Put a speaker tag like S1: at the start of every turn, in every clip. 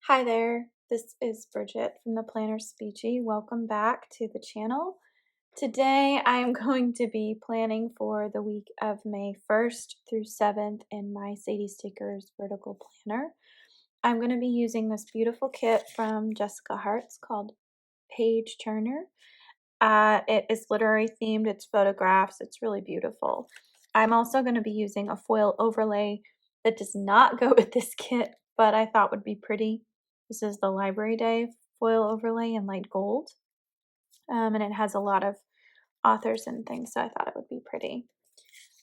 S1: Hi there, this is Bridget from the PlannerSpeechie. Welcome back to the channel. Today I am going to be planning for the week of May 1st through 7th in my Sadie Stickers vertical planner. I'm going to be using this beautiful kit from Jessica Hart's called Page Turner. It is literary themed, it's photographs, it's really beautiful. I'm also going to be using a foil overlay that does not go with this kit, but I thought would be pretty. This is the Library Day foil overlay in light gold, and it has a lot of authors and things, so I thought it would be pretty.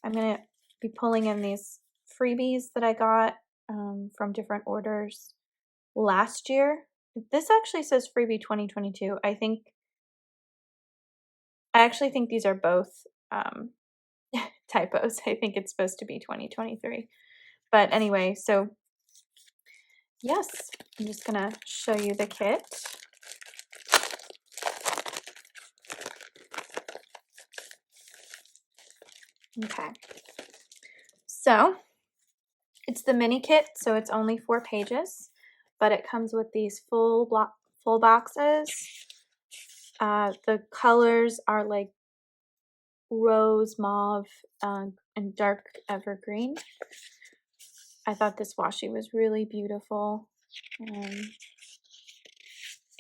S1: I'm going to be pulling in these freebies that I got from different orders last year. This actually says freebie 2022. I actually think these are both typos. I think it's supposed to be 2023. But anyway, so yes, I'm just going to show you the kit. Okay. So it's the mini kit, so it's only 4 pages, but it comes with these full boxes. The colors are like rose, mauve, and dark evergreen. I thought this washi was really beautiful,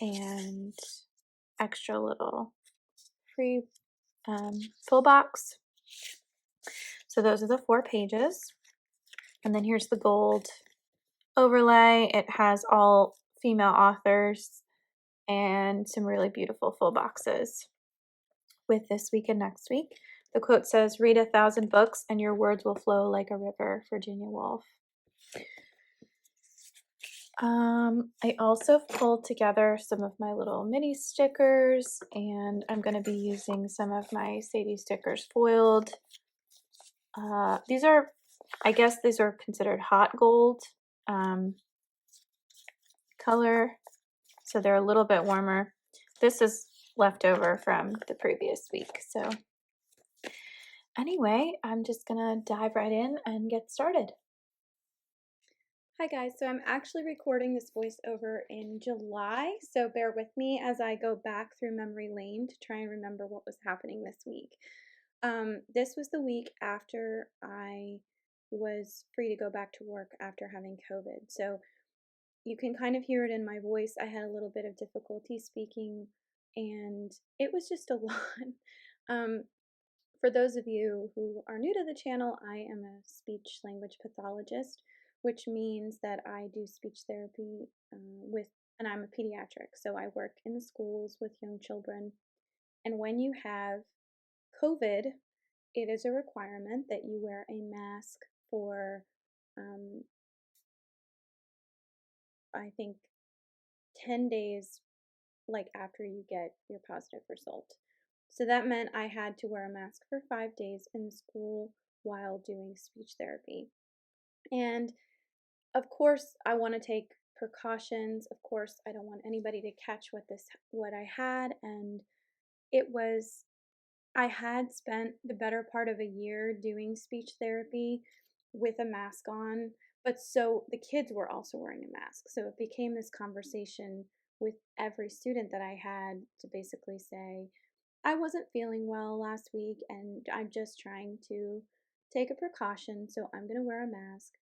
S1: and extra little free full box. So those are the 4 pages. And then here's the gold overlay. It has all female authors and some really beautiful full boxes with this week and next week. The quote says, "Read 1,000 books and your words will flow like a river," Virginia Woolf. I also pulled together some of my little mini stickers, and I'm going to be using some of my Sadie stickers foiled. These are, I guess these are considered hot gold color, so they're a little bit warmer. This is left over from the previous week. So anyway, I'm just gonna dive right in and get started. Hi guys, so I'm actually recording this voiceover in July, so bear with me as I go back through memory lane to try and remember what was happening this week. This was the week after I was free to go back to work after having COVID, so you can kind of hear it in my voice. I had a little bit of difficulty speaking, and it was just a lot. For those of you who are new to the channel, I am a speech language pathologist, which means that I do speech therapy and I'm a pediatric, so I work in the schools with young children. And when you have COVID, it is a requirement that you wear a mask for, I think, 10 days, like after you get your positive result. So that meant I had to wear a mask for 5 days in school while doing speech therapy. And of course, I want to take precautions. Of course, I don't want anybody to catch what I had, and it was I had spent the better part of a year doing speech therapy with a mask on, but so the kids were also wearing a mask. So it became this conversation with every student that I had to basically say, I wasn't feeling well last week and I'm just trying to take a precaution, so I'm going to wear a mask.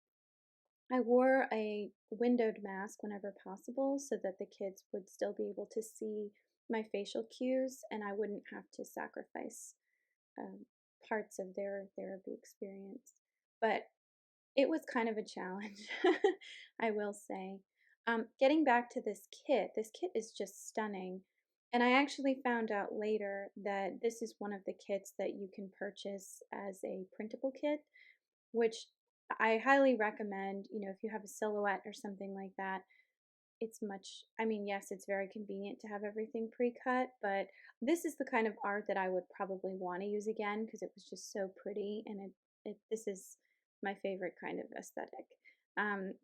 S1: I wore a windowed mask whenever possible so that the kids would still be able to see my facial cues and I wouldn't have to sacrifice parts of their therapy experience. But it was kind of a challenge, I will say. Getting back to this kit is just stunning. And I actually found out later that this is one of the kits that you can purchase as a printable kit, which I highly recommend. You know, if you have a silhouette or something like that, I mean, yes, it's very convenient to have everything pre-cut, but this is the kind of art that I would probably want to use again because it was just so pretty, and this is my favorite kind of aesthetic. Um,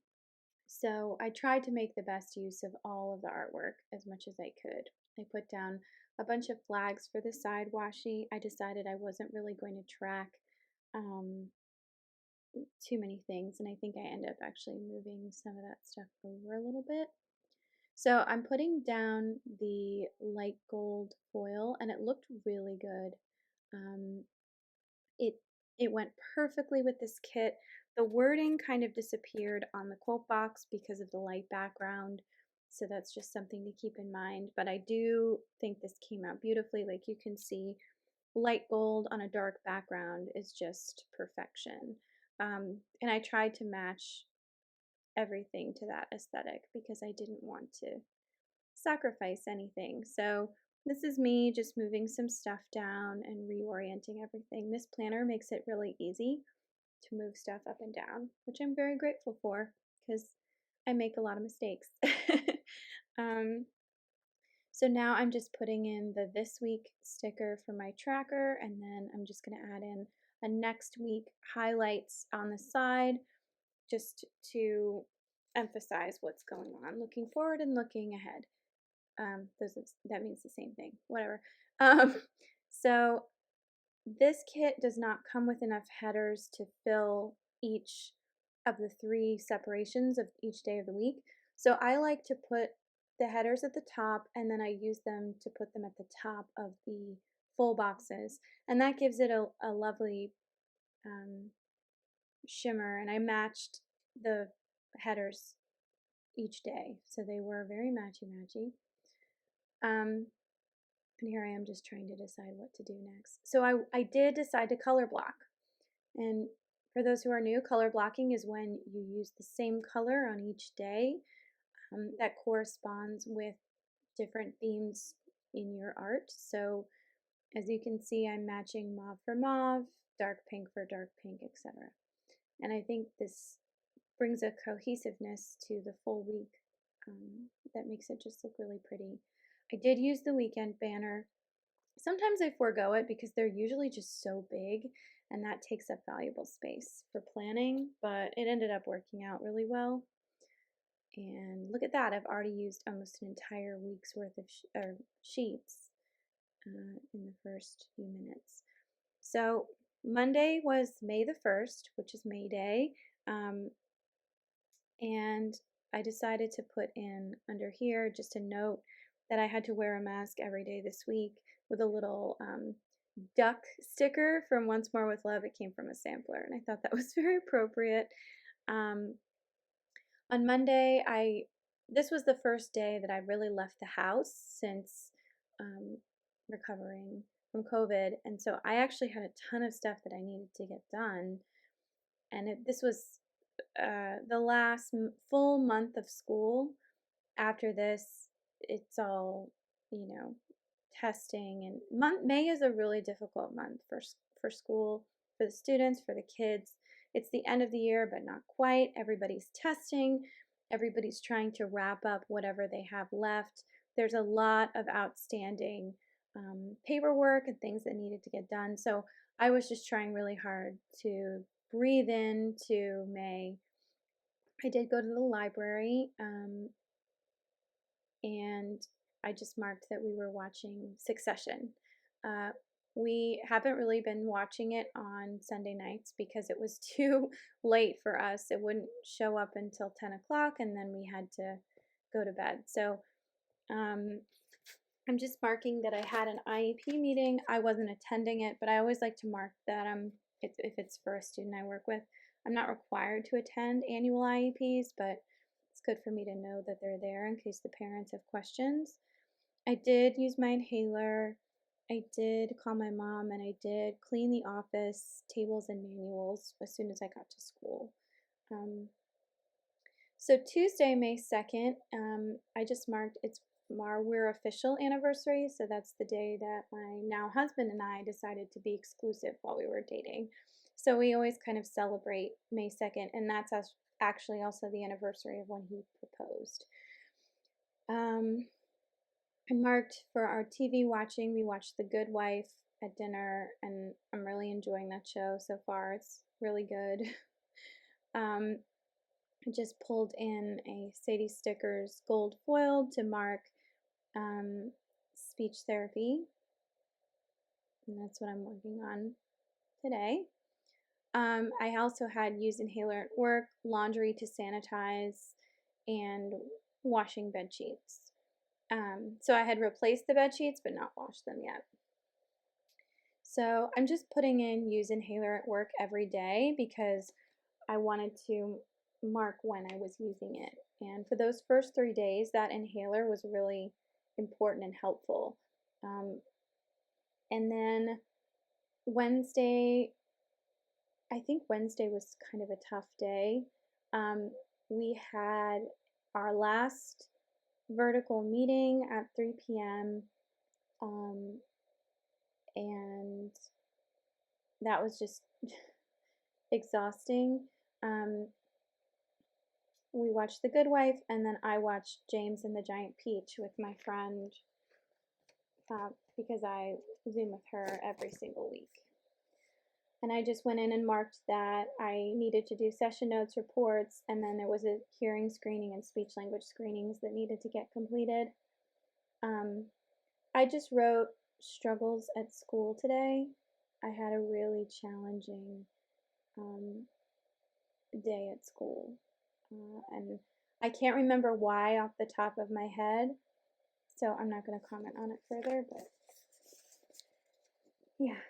S1: so I tried to make the best use of all of the artwork as much as I could. I put down a bunch of flags for the side washi. I decided I wasn't really going to track um, too many things, and I think I ended up actually moving some of that stuff over a little bit. So I'm putting down the light gold foil, and it looked really good. Um, it it went perfectly with this kit. The wording kind of disappeared on the quote box because of the light background, so that's just something to keep in mind. But I do think this came out beautifully. Like you can see, light gold on a dark background is just perfection. And I tried to match everything to that aesthetic because I didn't want to sacrifice anything. So this is me just moving some stuff down and reorienting everything. This planner makes it really easy to move stuff up and down, which I'm very grateful for because I make a lot of mistakes. um, so now I'm just putting in the this week sticker for my tracker, and then I'm just going to add in a next week highlights on the side just to emphasize what's going on, looking forward and looking ahead. That means the same thing, whatever. Um, so this kit does not come with enough headers to fill each of the 3 separations of each day of the week. So I like to put the headers at the top, and then I use them to put them at the top of the full boxes. And that gives it a lovely um, shimmer. And I matched the headers each day, so they were very matchy-matchy. And here I am just trying to decide what to do next. So I did decide to color block. And for those who are new, color blocking is when you use the same color on each day that corresponds with different themes in your art. So as you can see, I'm matching mauve for mauve, dark pink for dark pink, etc. And I think this brings a cohesiveness to the full week that makes it just look really pretty. I did use the weekend banner. Sometimes I forego it because they're usually just so big and that takes up valuable space for planning, but it ended up working out really well. And look at that, I've already used almost an entire week's worth of sheets in the first few minutes. So Monday was May the 1st, which is May Day, and I decided to put in under here just a note that I had to wear a mask every day this week with a little duck sticker from Once More with Love. It came from a sampler, and I thought that was very appropriate. Um, on Monday, this was the first day that I really left the house since recovering from COVID, and so I actually had a ton of stuff that I needed to get done, and this was the last full month of school. After this, it's all, you know, testing, and May is a really difficult month for school, for the students, for the kids. It's the end of the year, but not quite. Everybody's testing. Everybody's trying to wrap up whatever they have left. There's a lot of outstanding paperwork and things that needed to get done. So I was just trying really hard to breathe into May. I did go to the library, and I just marked that we were watching Succession. Uh, we haven't really been watching it on Sunday nights because it was too late for us. It wouldn't show up until 10 o'clock, and then we had to go to bed. So I'm just marking that I had an IEP meeting. I wasn't attending it, but I always like to mark that if it's for a student I work with. I'm not required to attend annual IEPs, but it's good for me to know that they're there in case the parents have questions. I did use my inhaler. I did call my mom, and I did clean the office, tables, and manuals as soon as I got to school. So Tuesday, May 2nd, I just marked we're official anniversary. So that's the day that my now husband and I decided to be exclusive while we were dating. So we always kind of celebrate May 2nd, and that's actually also the anniversary of when he proposed. I marked for our TV watching. We watched The Good Wife at dinner, and I'm really enjoying that show so far. It's really good. I just pulled in a Sadie Stickers gold foil to mark speech therapy, and that's what I'm working on today. I also had used inhaler at work, laundry to sanitize, and washing bed sheets. So I had replaced the bed sheets but not washed them yet. So I'm just putting in use inhaler at work every day because I wanted to mark when I was using it. And for those first 3 days, that inhaler was really important and helpful. And then Wednesday, I think Wednesday was kind of a tough day. We had our last vertical meeting at 3 p.m. And that was just exhausting. We watched The Good Wife, and then I watched James and the Giant Peach with my friend because I Zoom with her every single week. And I just went in and marked that I needed to do session notes, reports, and then there was a hearing screening and speech language screenings that needed to get completed. I just wrote struggles at school today. I had a really challenging day at school. And I can't remember why off the top of my head, so I'm not going to comment on it further, but yeah.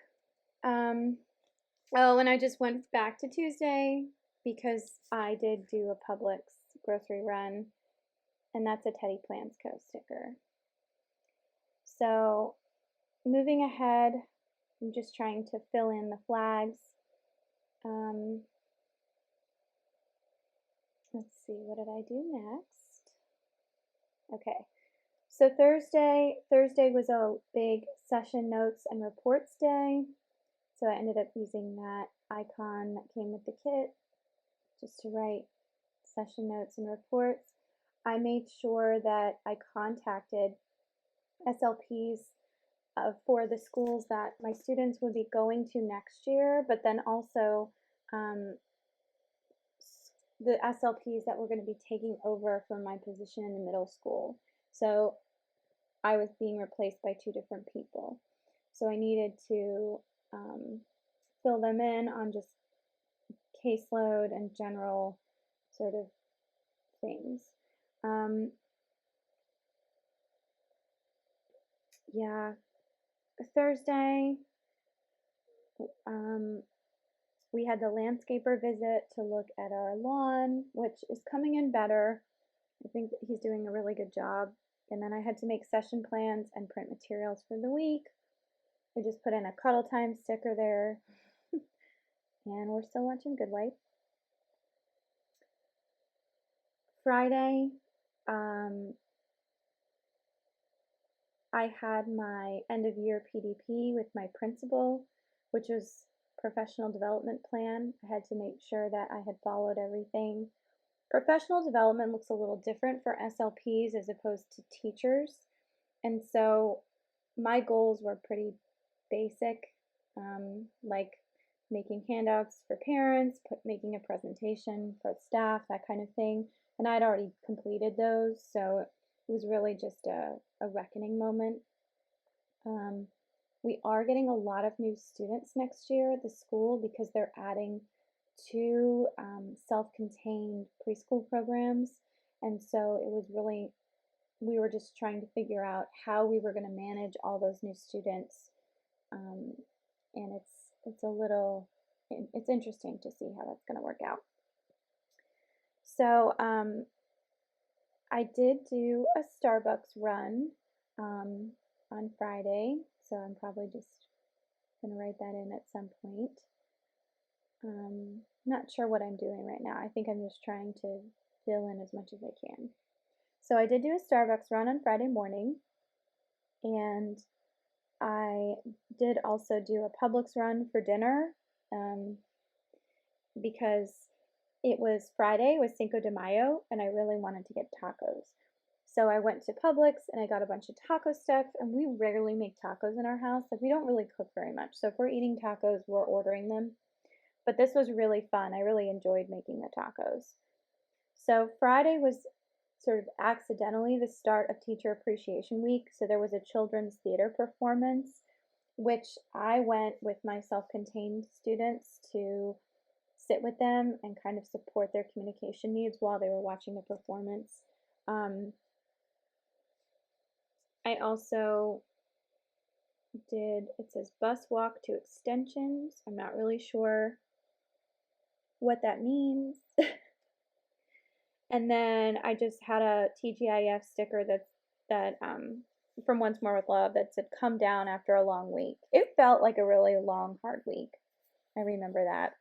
S1: Oh, and I just went back to Tuesday because I did do a Publix grocery run, and that's a Teddy Plans Co. sticker. So moving ahead, I'm just trying to fill in the flags. Let's see, what did I do next? Okay, so Thursday was a big session notes and reports day. So I ended up using that icon that came with the kit just to write session notes and reports. I made sure that I contacted SLPs for the schools that my students would be going to next year, but then also the SLPs that were going to be taking over from my position in the middle school. So I was being replaced by 2 different people. So I needed to fill them in on just caseload and general sort of things. Yeah, Thursday, we had the landscaper visit to look at our lawn, which is coming in better. I think that he's doing a really good job. And then I had to make session plans and print materials for the week. We just put in a cuddle time sticker there. And we're still watching Good Wife. Friday, I had my end of year PDP with my principal, which was professional development plan. I had to make sure that I had followed everything. Professional development looks a little different for SLPs as opposed to teachers. And so my goals were pretty basic, like making handouts for parents, making a presentation for staff, that kind of thing. And I'd already completed those, so it was really just a reckoning moment. We are getting a lot of new students next year at the school because they're adding 2 self-contained preschool programs. And so it was really, we were just trying to figure out how we were going to manage all those new students. And it's a little, it's interesting to see how that's going to work out. So I did do a Starbucks run on Friday, so I'm probably just going to write that in at some point. Not sure what I'm doing right now. I think I'm just trying to fill in as much as I can. So I did do a Starbucks run on Friday morning, and I did also do a Publix run for dinner because it was Friday, it was Cinco de Mayo, and I really wanted to get tacos. So I went to Publix and I got a bunch of taco stuff, and we rarely make tacos in our house. Like, we don't really cook very much. So if we're eating tacos, we're ordering them. But this was really fun. I really enjoyed making the tacos. So Friday was sort of accidentally the start of Teacher Appreciation Week. So there was a children's theater performance, which I went with my self-contained students to sit with them and kind of support their communication needs while they were watching the performance. I also it says bus walk to extensions. I'm not really sure what that means. And then I just had a TGIF sticker that from Once More with Love that said come down after a long week. It felt like a really long, hard week. I remember that.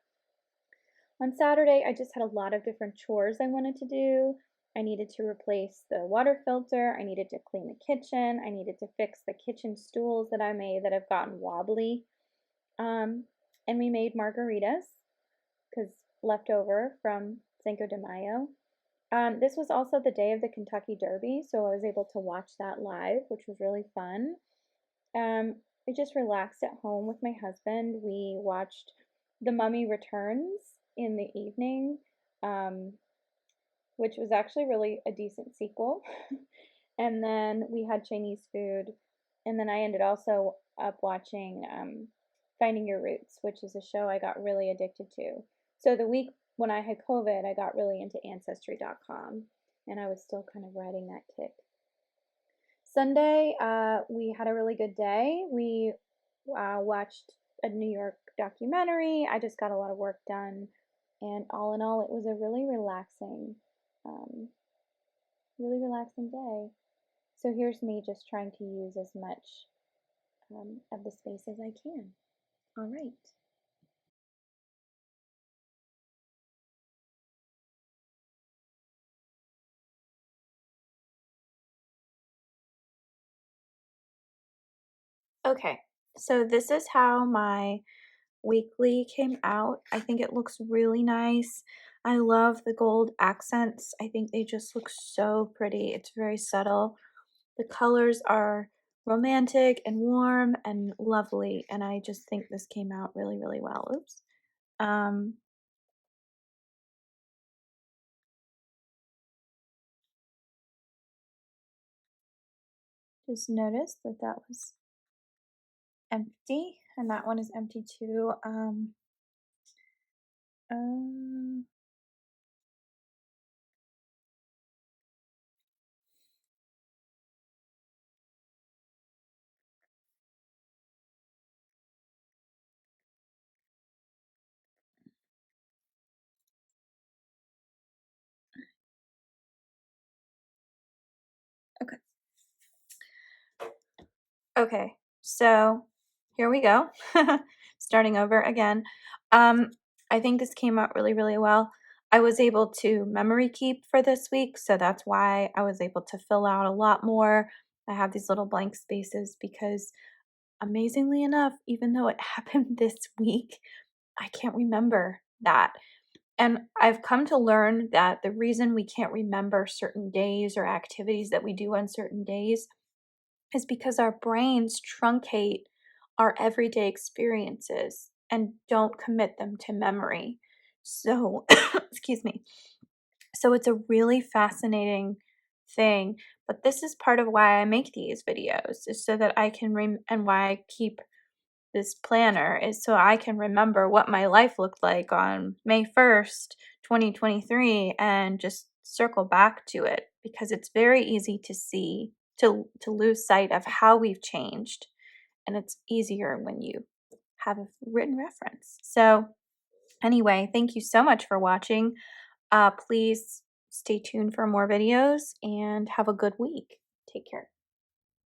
S1: On Saturday, I just had a lot of different chores I wanted to do. I needed to replace the water filter. I needed to clean the kitchen. I needed to fix the kitchen stools that I made that have gotten wobbly. And we made margaritas because leftover from Cinco de Mayo. This was also the day of the Kentucky Derby, so I was able to watch that live, which was really fun. I just relaxed at home with my husband. We watched The Mummy Returns in the evening, which was actually really a decent sequel. And then we had Chinese food. And then I ended also up watching Finding Your Roots, which is a show I got really addicted to. So the week when I had COVID, I got really into Ancestry.com, and I was still kind of riding that kick. Sunday, we had a really good day. We watched a New York documentary. I just got a lot of work done, and all in all, it was a um, really relaxing day. So here's me just trying to use as much of the space as I can. All right. Okay, so this is how my weekly came out. I think it looks really nice. I love the gold accents. I think they just look so pretty. It's very subtle. The colors are romantic and warm and lovely, and I just think this came out really, really well. Oops. Um, just noticed that that was empty, and that one is empty too. Um, okay. Okay, so here we go. Starting over again. Um, I think this came out really, really well. I was able to memory keep for this week, so that's why I was able to fill out a lot more. I have these little blank spaces because amazingly enough, even though it happened this week, I can't remember that. And I've come to learn that the reason we can't remember certain days or activities that we do on certain days is because our brains truncate our everyday experiences and don't commit them to memory. So, excuse me. So, it's a really fascinating thing. But this is part of why I make these videos, is so that I can, and why I keep this planner, is so I can remember what my life looked like on May 1st, 2023, and just circle back to it because it's very easy to see, to lose sight of how we've changed. And it's easier when you have a written reference. So, anyway, thank you so much for watching. Please stay tuned for more videos and have a good week. Take care.